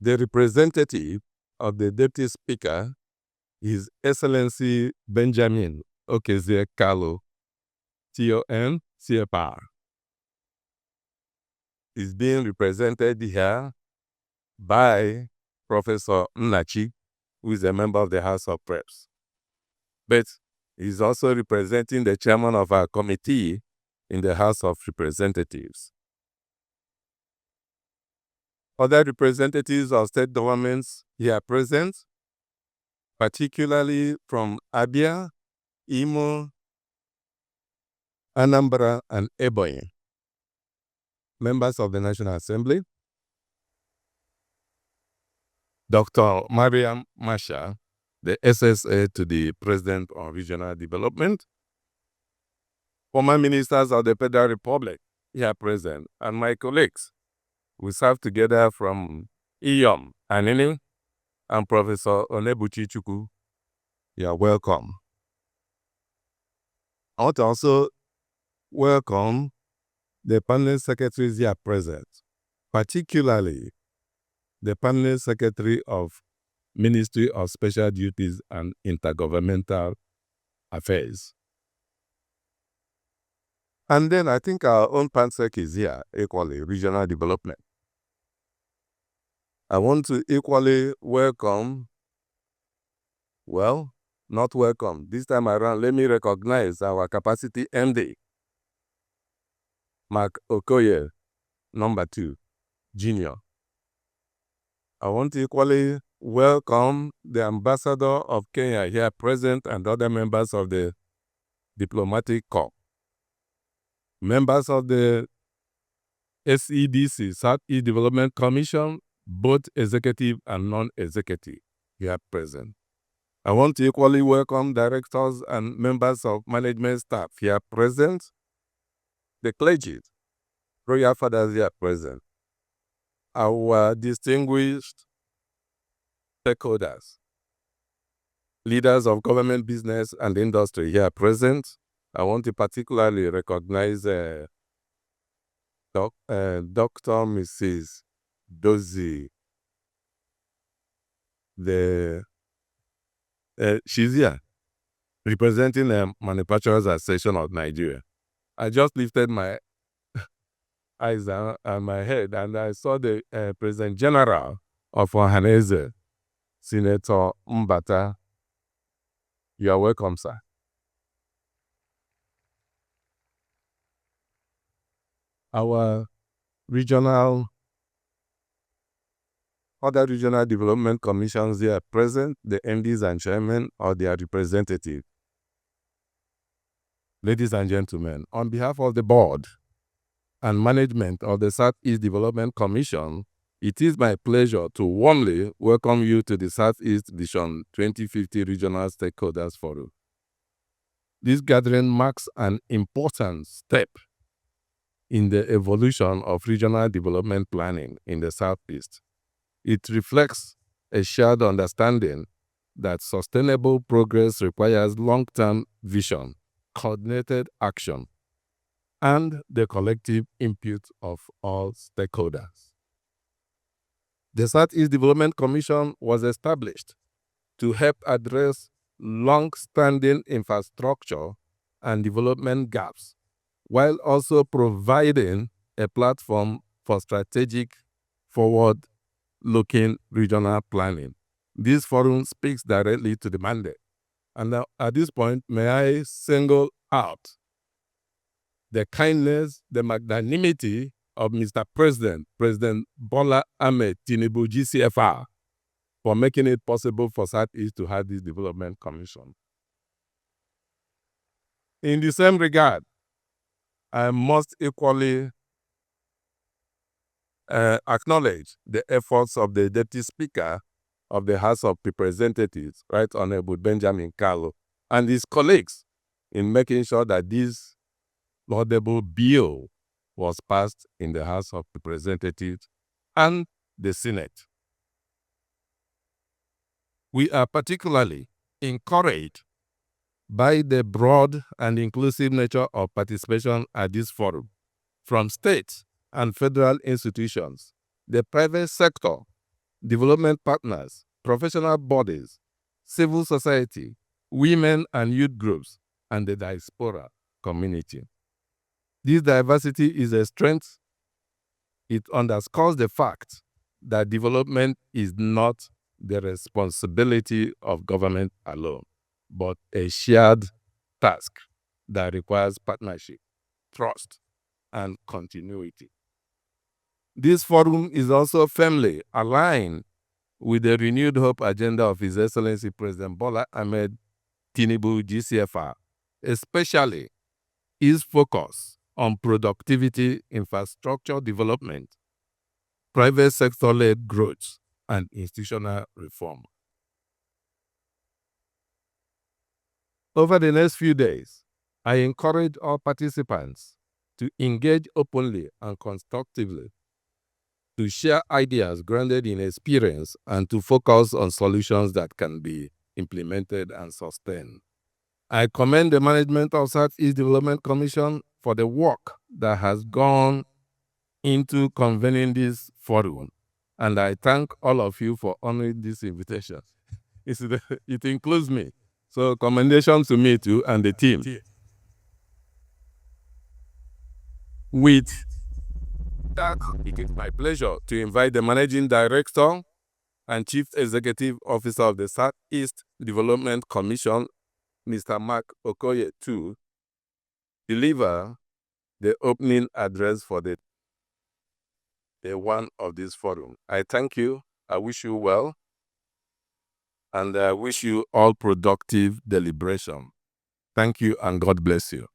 The representative of the Deputy Speaker, His Excellency Benjamin Okezie Kalu, TON, CFR, is being represented here by Professor Nnachi, who is a member of the House of Reps. But he's also representing the chairman of our committee in the House of Representatives. Other representatives of state governments here present, particularly from Abia, Imo, Anambra, and Ebonyi. Members of the National Assembly, Dr. Mariam Masha, the SSA to the President on Regional Development, former ministers of the Federal Republic here present, and my colleagues. We serve together from Iyom Anini and Professor Onebuchi Chukwu. You are welcome. I want to also welcome the panel secretaries here present, particularly the panel secretary of Ministry of Special Duties and Intergovernmental Affairs. And then I think our own PANSEC is here, equally, regional development. I want to equally welcome, well, not welcome, this time around, let me recognize our capacity MD, Mark Okoye, number 2, Junior. I want to equally welcome the ambassador of Kenya here present and other members of the diplomatic corps. Members of the SEDC, Southeast Development Commission, both executive and non-executive here present. I want to equally welcome directors and members of management staff here present, the clergy, royal fathers here present, our distinguished stakeholders, leaders of government, business, and industry here present. I want to particularly recognize Dr. Mrs. Dozie. She's here, representing the Manufacturers Association of Nigeria. I just lifted my eyes and my head, and I saw the President General of Ohaneze, Senator Mbata. You are welcome, sir. Our other regional development commissions here present, the MDs and chairmen or their representatives. Ladies and gentlemen, on behalf of the board and management of the Southeast Development Commission, it is my pleasure to warmly welcome you to the Southeast Vision 2050 Regional Stakeholders Forum. This gathering marks an important step in the evolution of regional development planning in the Southeast. It reflects a shared understanding that sustainable progress requires long-term vision, coordinated action, and the collective input of all stakeholders. The Southeast Development Commission was established to help address long-standing infrastructure and development gaps, while also providing a platform for strategic, forward-looking regional planning. This forum speaks directly to the mandate. And now, at this point, may I single out the kindness, the magnanimity of Mr. President, President Bola Ahmed Tinubu, GCFR, for making it possible for Southeast to have this development commission. In the same regard, I must equally acknowledge the efforts of the Deputy Speaker of the House of Representatives, Right Honorable Benjamin Kalu, and his colleagues in making sure that this laudable bill was passed in the House of Representatives and the Senate. We are particularly encouraged by the broad and inclusive nature of participation at this forum from state and federal institutions, the private sector, development partners, professional bodies, civil society, women and youth groups, and the diaspora community. This diversity is a strength. It underscores the fact that development is not the responsibility of government alone, but a shared task that requires partnership, trust, and continuity. This forum is also firmly aligned with the renewed hope agenda of His Excellency President Bola Ahmed Tinubu GCFR, especially his focus on productivity, infrastructure development, private sector-led growth, and institutional reform. Over the next few days, I encourage all participants to engage openly and constructively, to share ideas grounded in experience, and to focus on solutions that can be implemented and sustained. I commend the management of Southeast Development Commission for the work that has gone into convening this forum, and I thank all of you for honoring this invitation. It includes me, so commendation to me too and the team. With that, it is my pleasure to invite the Managing Director and Chief Executive Officer of the Southeast Development Commission, Mr. Mark Okoye, to deliver the opening address for the day one of this forum. I thank you. I wish you well, and I wish you all productive deliberation. Thank you, and God bless you.